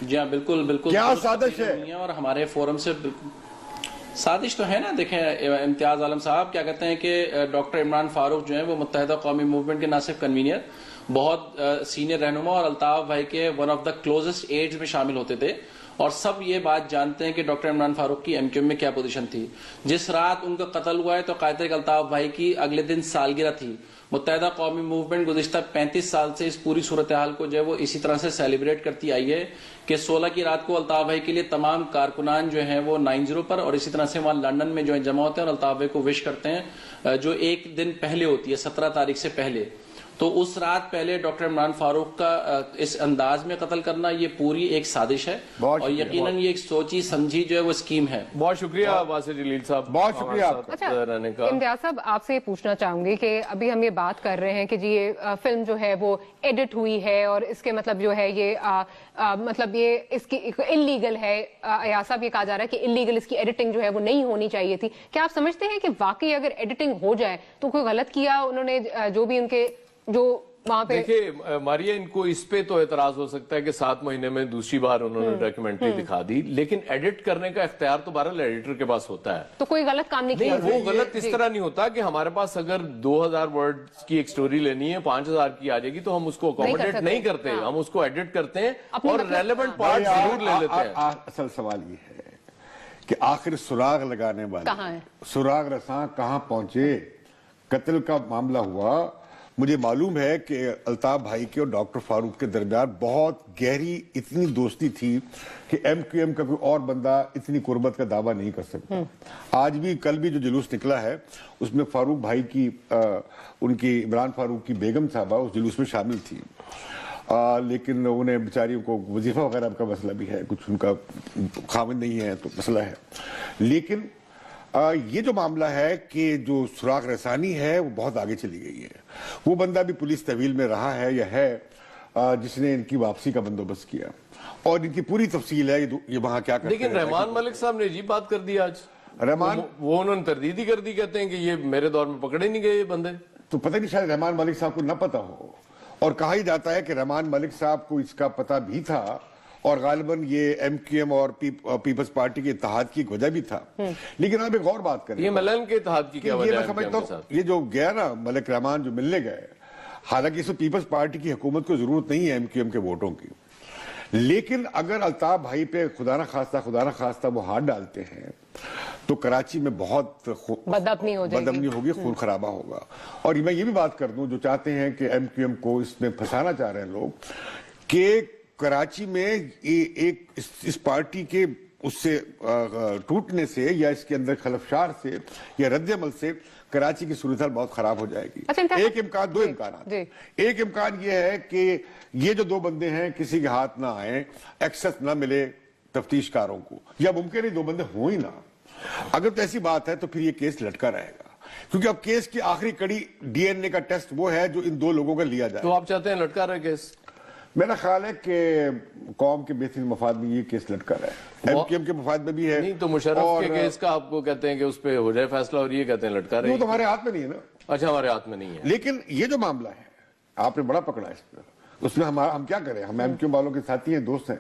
جی ہاں بالکل بالکل، کیا سازش ہے؟ اور ہمارے فورم سے سازش تو ہے نا۔ دیکھیں امتیاز عالم صاحب کیا کہتے ہیں کہ ڈاکٹر عمران فاروق جو ہیں وہ متحدہ قومی موومنٹ کے نہ صرف کنوینئر، بہت سینئر رہنما اور الطاف بھائی کے one of the closest aides میں شامل ہوتے تھے، اور سب یہ بات جانتے ہیں کہ ڈاکٹر عمران فاروق کی ایم کیو ایم میں کیا پوزیشن تھی۔ جس رات ان کا قتل ہوا ہے تو قائد الطاف بھائی کی اگلے دن سالگرہ تھی۔ متحدہ قومی موومنٹ گزشتہ 35 سال سے اس پوری صورتحال کو جو ہے وہ اسی طرح سے سیلیبریٹ کرتی آئی ہے کہ 16 کی رات کو الطاف بھائی کے لیے تمام کارکنان جو ہیں وہ 90 پر اور اسی طرح سے وہاں لندن میں جو ہے جمع ہوتے ہیں اور الطاف بھائی کو وش کرتے ہیں، جو ایک دن پہلے ہوتی ہے 17 تاریخ سے پہلے، تو اس رات پہلے ڈاکٹر عمران فاروق کا اس انداز میں قتل کرنا یہ پوری ایک سازش ہے اور یقیناً یہ ایک سوچی سمجھی جو ہے وہ اسکیم ہے. بہت شکریہ باسط جلیل صاحب, بہت شکریہ آپ کا. اچھا امتیاز صاحب, آپ سے یہ پوچھنا چاہوں گی کہ ابھی ہم یہ بات کر رہے ہیں کہ جی یہ فلم جو ہے وہ ایڈٹ ہوئی ہے اور اس کے مطلب جو ہے یہ مطلب یہ اس کی انلیگل ہے. ایاز صاحب یہ کہا جا رہا ہے کہ انلیگل اس کی ایڈیٹنگ جو ہے وہ نہیں ہونی چاہیے تھی. کیا آپ سمجھتے ہیں کہ واقعی اگر ایڈیٹنگ ہو جائے تو کوئی غلط کیا انہوں نے, جو بھی ان کے جو وہاں پہ؟ دیکھیں ماریا, ان کو اس پہ تو اعتراض ہو سکتا ہے کہ 7 مہینے میں دوسری بار انہوں نے ڈاکیومنٹری دکھا دی, لیکن ایڈٹ کرنے کا اختیار تو بہرحال ایڈیٹر کے پاس ہوتا ہے. تو کوئی غلط کام نہیں کیا. وہ غلط اس طرح نہیں ہوتا کہ ہمارے پاس اگر 2000 ورڈ کی ایک سٹوری لینی ہے 5000 کی آ جائے گی تو ہم اس کو اکوموڈیٹ نہیں کرتے, ہم اس کو ایڈٹ کرتے ہیں اور ریلیونٹ پارٹ ضرور لے لیتے ہیں. اصل سوال یہ ہے کہ آخر سراغ لگانے والے, سراغ رساں کہاں پہنچے؟ قتل کا معاملہ ہوا, مجھے معلوم ہے کہ الطاف بھائی کے اور ڈاکٹر فاروق کے درمیان بہت گہری اتنی دوستی تھی کہ ایم کیو ایم کا کوئی اور بندہ اتنی قربت کا دعویٰ نہیں کر سکتا. آج بھی کل بھی جو جلوس نکلا ہے اس میں فاروق بھائی کی ان کی عمران فاروق کی بیگم صاحبہ اس جلوس میں شامل تھی, لیکن انہیں بیچاریوں کو وظیفہ وغیرہ کا مسئلہ بھی ہے, کچھ ان کا خاوند نہیں ہے تو مسئلہ ہے. لیکن یہ جو معاملہ ہے کہ جو سراغ رسانی ہے وہ بہت آگے چلی گئی ہے. وہ بندہ بھی پولیس تحویل میں رہا ہے یا ہے جس نے ان کی واپسی کا بندوبست کیا, اور ان کی پوری تفصیل ہے یہ وہاں کیا کرتے ہیں. لیکن رحمان ملک صاحب نے عجیب بات کر دی آج. رحمان وہ انہوں نے تردید ہی کر دی, کہتے ہیں کہ یہ میرے دور میں پکڑے نہیں گئے یہ بندے. تو پتہ نہیں شاید رحمان ملک صاحب کو نہ پتا ہو, اور کہا ہی جاتا ہے کہ رحمان ملک صاحب کو اس کا پتہ بھی تھا اور غالباً یہ ایم کیو ایم اور پیپلز پارٹی کے اتحاد کی ایک وجہ بھی تھا. لیکن آپ ایک اور بات کریں, یہ ملن کے اتحاد کی کیا وجہ ہے؟ یہ میں سمجھتا ہوں یہ جو گیا نا ملک رحمان جو ملنے گئے, حالانکہ اس پیپلز پارٹی کی حکومت کو ضرورت نہیں ہے ایم کیو ایم کے ووٹوں کی, لیکن اگر الطاف بھائی پہ خدا نہ خواستہ وہ ہاتھ ڈالتے ہیں تو کراچی میں بہت بدامنی ہوگی, خون خرابہ ہوگا. اور میں یہ بھی بات کر دوں, جو چاہتے ہیں کہ ایم کیو ایم کو اس میں پھنسانا چاہ رہے ہیں لوگ, کہ کراچی میں ایک اس پارٹی کے اس سے ٹوٹنے سے یا اس کے اندر خلفشار سے یا رد عمل سے کراچی کی صورتحال بہت خراب ہو جائے گی. ایک امکان, دو امکانات. ایک امکان یہ ہے کہ یہ جو 2 بندے ہیں کسی کے ہاتھ نہ آئیں, ایکسس نہ ملے تفتیش کاروں کو, یا ممکن ہے 2 بندے ہوں ہی نہ. اگر تو ایسی بات ہے تو پھر یہ کیس لٹکا رہے گا, کیونکہ اب کیس کی آخری کڑی ڈی این اے کا ٹیسٹ وہ ہے جو ان 2 لوگوں کا لیا جائے. تو آپ چاہتے ہیں لٹکا رہے کیس؟ میرا خیال ہے کہ قوم کے بہترین مفاد میں یہ کیس لٹکا رہا ہے, ایم کیو ایم کے مفاد میں بھی ہے. نہیں تو مشرف کے کیس کا آپ کو کہتے ہیں کہ اس پہ ہو جائے فیصلہ, اور یہ کہتے ہیں لٹکا رہے. وہ تو ہمارے ہاتھ میں نہیں ہے نا. اچھا, ہمارے ہاتھ میں نہیں ہے. لیکن یہ جو معاملہ ہے آپ نے بڑا پکڑا ہے, اس میں ہم کیا کریں, ہم ایم کیو ایم والوں کے ساتھی ہیں, دوست ہیں,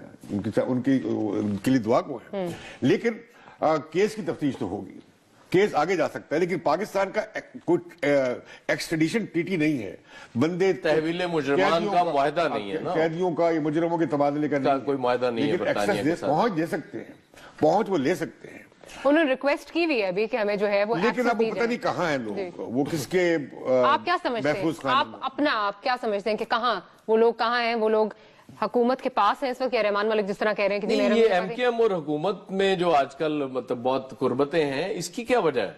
ان کے لیے دعا کو ہے. لیکن کیس کی تفتیش تو ہوگی, کیس آگے جا سکتا ہے, لیکن پاکستان کا کوئی ایکسٹریڈیشن ٹریٹی نہیں ہے. بندے تحویل مجرمان کا معاہدہ نہیں ہے نا, قیدیوں کا یا مجرموں کے تبادلے کا کوئی معاہدہ نہیں ہے. پہنچ دے سکتے ہیں, پہنچ وہ لے سکتے ہیں. انہوں نے ریکویسٹ کی بھی ہے ابھی کہ ہمیں جو ہے وہ, لیکن اب وہ پتہ نہیں کہاں ہیں لوگ, وہ کس کے آپ کیا سمجھتے ہیں, آپ کیا سمجھتے ہیں کہ کہاں وہ لوگ, کہاں ہیں وہ لوگ؟ حکومت کے پاس ہے اس وقت, یا رحمان ملک جس طرح کہہ رہے ہیں کہ یہ ایم کیو ایم اور حکومت میں جو آج کل مطلب بہت قربتیں ہیں, اس کی کیا وجہ ہے؟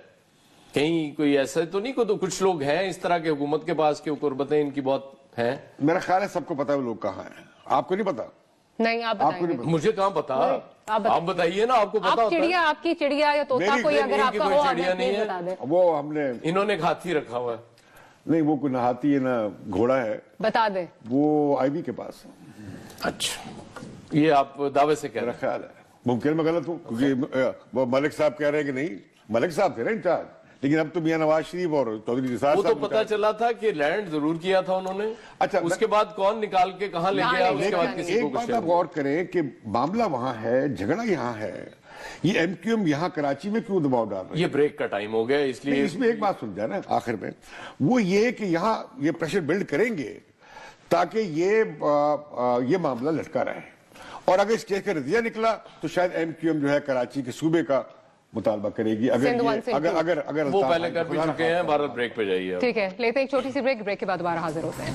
کہیں کوئی ایسا تو نہیں, کوئی تو کچھ لوگ ہیں اس طرح کے حکومت کے پاس کہ قربتیں ان کی بہت ہیں؟ میرا خیال ہے سب کو پتا ہے وہ لوگ کہاں ہیں. آپ کو نہیں پتا؟ نہیں, آپ بتائیں. مجھے کہاں پتا, آپ بتائیے نا, آپ کو پتا ہوتا ہے. آپ کی چڑیا یا طوطا کوئی اگر آپ کا ہو, چڑیا نہیں ہے, وہ ہم نے, انہوں نے ایک ہاتھی رکھا ہوا ہے. نہیں, وہ کوئی نہ ہاتھی ہے نہ گھوڑا ہے, بتا دیں. وہ آئی بی کے پاس ہے. اچھا, یہ آپ دعوے سے کہہ رہے ہیں؟ میرا خیال ہے, ممکن میں غلط ہوں, کیونکہ وہ ملک صاحب کہہ رہے ہیں کہ نہیں, ملک صاحب تھے نا انچارج, لیکن اب تو میاں نواز شریف اور چودھری نثار صاحب, وہ تو پتا چلا تھا کہ لینڈ ضرور کیا تھا انہوں نے. اچھا, اس کے بعد کون نکال کے کہاں لے گیا, اس کے بعد کسی کو. ایک بات آپ غور کریں کہ معاملہ وہاں ہے, جھگڑا یہاں ہے, یہ ایم کیو ایم یہاں کراچی میں کیوں دباؤ ڈال رہے ہیں؟ یہ بریک کا ٹائم ہو گیا, اس لیے اس میں ایک بات سن جائے نا آخر میں, وہ یہ کہ یہاں یہ پریشر بلڈ کریں گے تاکہ یہ معاملہ لٹکا رہے, اور اگر اس کیس کا نتیجہ نکلا تو شاید ایم کیو ایم جو ہے کراچی کے صوبے کا مطالبہ کرے گی. اگر وہ پہلے کر بھی چکے ہیں. بھارت بریک پہ جائیے. ٹھیک ہے, لیتے ہیں ایک چھوٹی سی بریک کے بعد دوبارہ حاضر ہوتے ہیں.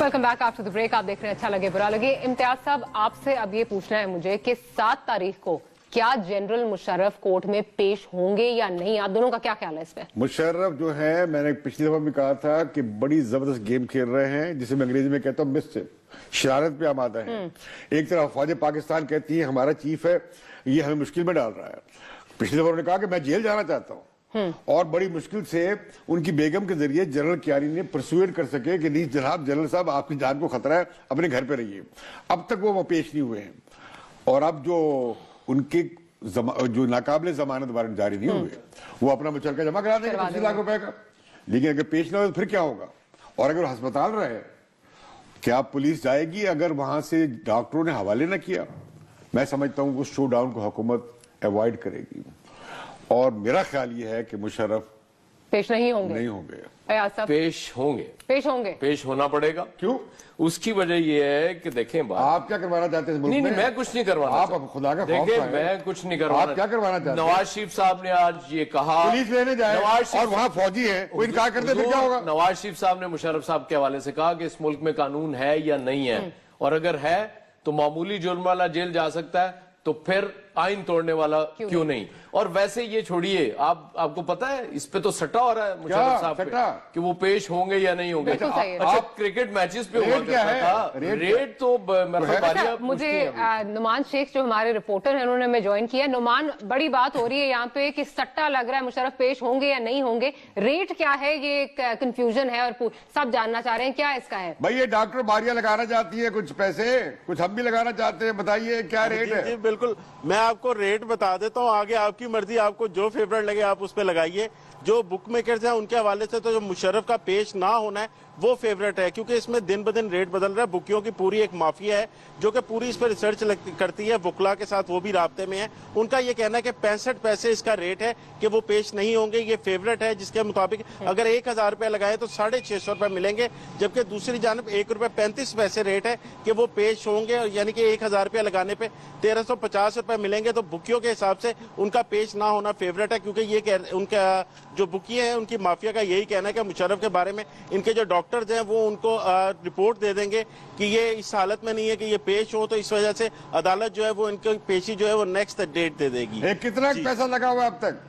Welcome back after the break. आप देख रहे हैं अच्छा लगे बुरा लगे। इम्तियाज साहब, आपसे अब ये पूछना है मुझे कि 7 तारीख को क्या जनरल मुशर्रफ कोर्ट में पेश होंगे या नहीं? आप दोनों का क्या ख्याल है इस पे? मुशर्रफ जो है, मैंने पिछली दफा भी कहा था कि बड़ी जबरदस्त गेम खेल रहे हैं, जिसे मैं अंग्रेजी में कहता हूँ मिसचिफ, शरारत पे आमादा है। एक तरफ फौज पाकिस्तान कहती है हमारा चीफ है, ये हमें मुश्किल में डाल रहा है। पिछली दफा उन्होंने कहा कि मैं जेल जाना चाहता हूँ, और बड़ी मुश्किल से उनकी बेगम के जरिए जनरल क्यारी ने परसुएड कर सके कि नहीं जनाब जनरल साहब आपकी जान को खतरा है, अपने घर पे रहिए। अब तक वो पेश नहीं हुए हैं, और अब जो उनके जो नाकाबिले जमानत वारंट जारी नहीं हुए, वो अपना मुचलका जमा करा देंगे 25 लाख रुपए का। लेकिन अगर पेश ना हो तो फिर क्या होगा? और अगर अस्पताल रहे, क्या पुलिस जाएगी अगर वहां से डॉक्टरों ने हवाले ना किया? मैं समझता हूं उस शो डाउन को हुकूमत अवॉइड करेगी, और मेरा ख्याल ये है कि मुशर्रफ पेश नहीं होंगे। पेश होंगे, पेश होना पड़ेगा। क्यों? उसकी वजह यह है कि देखें बात, आप क्या करवाना चाहते हैं? नहीं, मैं कुछ नहीं करवाना। आप खुदा का खौफ देखें, मैं कुछ नहीं करवाना। आप क्या करवाना चाहते हैं? नवाज शरीफ साहब ने आज ये कहा पुलिस लेने जाए और वहां फौजी है, वो इनकार करते फिर क्या होगा? नवाज शरीफ साहब ने मुशर्रफ साहब के हवाले से कहा कि इस मुल्क में कानून है या नहीं है, और अगर है तो मामूली जुर्म वाला जेल जा सकता है, तो फिर आइन तोड़ने वाला क्यों नहीं? और वैसे ये छोड़िए, आपको पता है इस पे तो सट्टा हो रहा है मुशर्रफ साहब पे कि वो पेश होंगे या नहीं होंगे। अच्छा, क्रिकेट मैचेस पे हुआ करता था रेट, तो मुझे नुमान शेख जो हमारे रिपोर्टर हैं उन्होंने मैं ज्वाइन किया। नुमान, बड़ी बात हो रही है यहाँ पे कि सट्टा लग रहा है, मुशर्रफ पेश होंगे या नहीं होंगे, रेट क्या है? ये कंफ्यूजन है और सब जानना चाह रहे हैं क्या इसका है। भाई ये डॉक्टर बारियां लगाना चाहती है कुछ पैसे, कुछ हम भी लगाना चाहते हैं, बताइए क्या रेट है? बिल्कुल, मैं आपको रेट बता देता हूँ, आगे आपकी मर्जी, आपको जो फेवरेट लगे आप उस पे लगाइए। जो बुक मेकर्स हैं उनके हवाले से तो जो मुशर्रफ का पेश ना होना है वो फेवरेट है, क्योंकि इसमें दिन ब दिन रेट बदल रहा है। बुकियों की पूरी एक माफिया है जो कि पूरी इस पर रिसर्च करती है, वकला के साथ वो भी राब्ते में है। उनका ये कहना है कि 65 पैसे इसका रेट है कि वो पेश नहीं होंगे। ये फेवरेट है, जिसके मुताबिक अगर 1000 रुपए लगाए तो 650 रुपए मिलेंगे, जबकि दूसरी जानब ₹1.35 रेट है कि वो पेश होंगे, यानी कि 1000 रुपया लगाने पे 1350 रुपए मिलेंगे। तो बुकियों के हिसाब से उनका पेश ना होना फेवरेट है, क्योंकि ये उनका जो बुकिए हैं उनकी माफिया का यही कहना है कि मुशर्रफ के बारे में इनके जो डॉक्टर्स हैं वो उनको रिपोर्ट दे देंगे कि ये इस हालत में नहीं है कि ये पेश हो, तो इस वजह से अदालत जो है वो इनकी पेशी जो है वो नेक्स्ट डेट दे देगी। कितना पैसा लगा हुआ अब तक?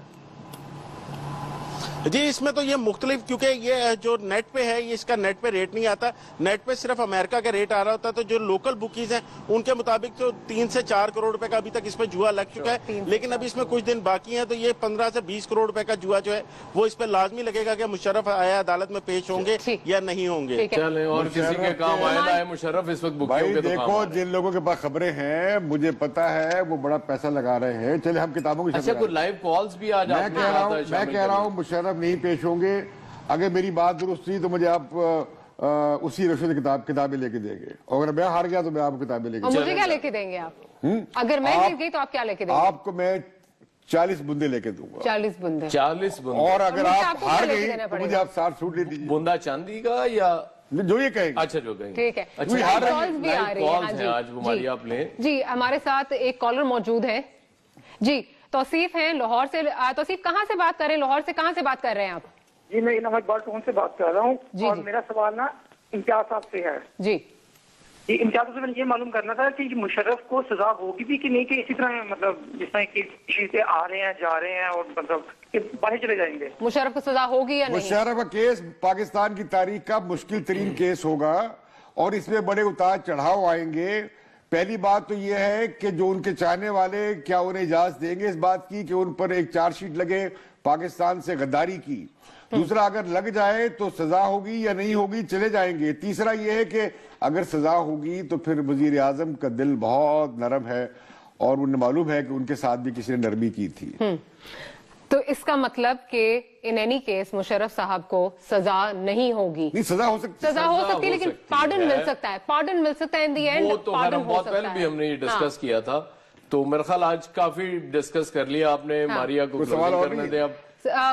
जी, इसमें तो ये मुख्तलिफ, क्योंकि ये जो नेट पे है ये इसका नेट पे रेट नहीं आता, नेट पे सिर्फ अमेरिका का रेट आ रहा होता है। तो जो लोकल बुकीज हैं उनके मुताबिक तो 3 से 4 करोड़ रुपए का अभी तक इस पे जुआ लग चुका है, लेकिन अभी इसमें कुछ दिन बाकी हैं, तो ये 15 से 20 करोड़ रुपए का जुआ जो है वो इस पे लाजमी लगेगा कि मुशर्रफ आया अदालत में पेश होंगे या नहीं होंगे। चलें, और किसी के काम आए मुशर्रफ इस वक्त बुकियों के देखो, जिन लोगों के पास खबरें हैं मुझे पता है वो बड़ा पैसा लगा रहे हैं। चले हम किताबों की, अच्छा कोई लाइव कॉल्स भी आज मैं कह रहा हूँ मुशर्रफ नहीं पेश होंगे। अगर मेरी बात दुरुस्त थी तो मुझे आप उसी रशद किताबें लेके देंगे, और अगर मैं हार गया तो मैं आपको किताबें लेके मुझे क्या लेके देंगे आप? अगर मैं जीत गई तो आप क्या लेके देंगे? आपको मैं 40 बूंदे लेके दूंगा। 40 बूंदे? 40 बूंदे। और अगर आप हार गई तो मुझे आप 60 सूट ले दीजिए। बूंदा चांदी का या जो ये कहेंगे? अच्छा, जो कहेंगे। ठीक है। अच्छा, कॉल्स भी आ रही है आज हमारी, आप लें जी। हमारे साथ एक कॉलर मौजूद है जी, तौसीफ हैं लाहौर से। तौसीफ, कहाँ से बात कर रहे हैं? लाहौर से कहाँ से बात कर रहे हैं आप? जी, मैं इलाहाबाद बार टोन से बात कर रहा हूँ, और मेरा सवाल ना इम्तियाज साहब से है। जी, इम्तियाज से मैंने ये मालूम करना था कि मुशर्रफ को सजा होगी भी कि नहीं, कि इसी तरह मतलब जिस तरह की चीजें आ रहे हैं जा रहे हैं और मतलब बाहर चले जाएंगे, मुशर्रफ को सजा होगी या नहीं? मुशर्रफ का केस पाकिस्तान की तारीख का मुश्किल तरीन केस होगा, और इसमें बड़े उतार चढ़ाव आएंगे। पहली बात तो यह है कि जो उनके चाहने वाले क्या उन्हें इजाजत देंगे इस बात की कि उन पर एक चार्जशीट लगे पाकिस्तान से गद्दारी की। दूसरा, अगर लग जाए तो सजा होगी या नहीं होगी, चले जाएंगे। तीसरा यह है कि अगर सजा होगी तो फिर वजीर आजम का दिल बहुत नरम है, और उन्हें मालूम है कि उनके साथ भी किसी ने नरमी की थी। तो इसका मतलब कि इन एनी केस मुशर्रफ साहब को सजा नहीं होगी? नहीं, सजा हो सकती है, लेकिन पार्डन मिल सकता है, पार्डन मिल सकता है इन दी एंड। वो तो बहुत पहले भी हमने डिस्कस किया था, तो मेरे ख्याल आज काफी डिस्कस कर लिया आपने। मारिया को सवाल करने दे अब।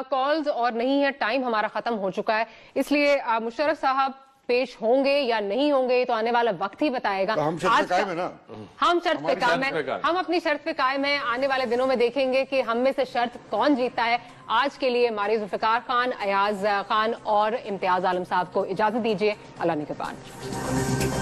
कॉल्स और नहीं है, टाइम हमारा खत्म हो चुका है, इसलिए मुशर्रफ साहब پیش ہوں گے یا نہیں ہوں گے تو آنے والا وقت ہی بتائے گا. تو ہم شرط پہ قائم ہے نا, ہم شرط پہ قائم ہیں, ہم اپنی شرط پہ قائم ہیں. آنے والے دنوں میں دیکھیں گے کہ ہم میں سے شرط کون جیتا ہے. آج کے لیے ماری ذوالفقار خان, ایاز خان اور امتیاز عالم صاحب کو اجازت دیجیے. اللہ نگہبان.